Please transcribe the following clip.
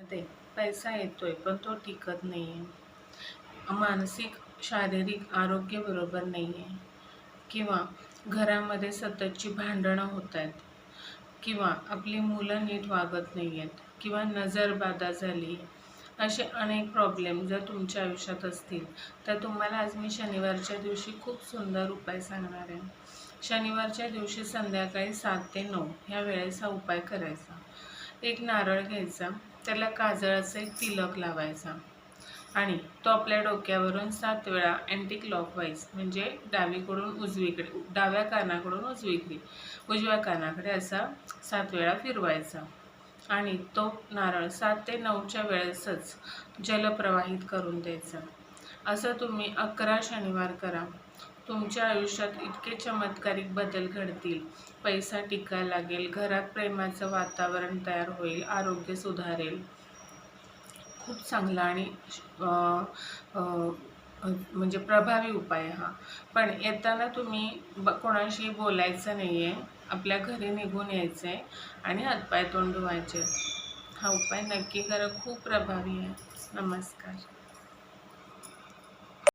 मध्ये पैसा येतोय पण तो टिकत नाही आहे. मानसिक शारीरिक आरोग्य बरोबर नाही आहे, किंवा घरामध्ये सततची भांडणं होत आहेत, किंवा आपली मुलं नीट वागत नाही आहेत, किंवा नजरबाधा झाली. असे अनेक प्रॉब्लेम जर तुमच्या आयुष्यात असतील तर तुम्हाला आज मी शनिवारच्या दिवशी खूप सुंदर उपाय सांगणार आहे. शनिवारच्या दिवशी संध्याकाळी 7 ते 9 ह्या वेळेस हा उपाय करायचा. एक नारळ घ्यायचा, त्याला काजळाचा एक तिलक लावायचा आणि तो आपल्या डोक्यावरून 7 वेळा अँटी क्लॉकवाईज म्हणजे डावीकडून उजवीकडे, डाव्या कानाकडून उजव्या कानाकडे असा 7 वेळा फिरवायचा आणि तो नारळ 7 ते 9च्या वेळेसच जलप्रवाहित करून द्यायचा. असं तुम्ही 11 शनिवार करा. तुमच्या आयुष्यात इतके चमत्कारिक बदल घडतील, पैसा टिकायला लागेल, घरात प्रेमाचं वातावरण तयार होईल, आरोग्य सुधारेल. खूप चांगला आणि म्हणजे प्रभावी उपाय हा. पण येताना तुम्ही कोणाशी बोलायचं नाही आहे, आपल्या घरी निघून यायचं आहे आणि हातपाय तोंड धुवायचे. हा उपाय नक्की करा, खूप प्रभावी आहे. नमस्कार.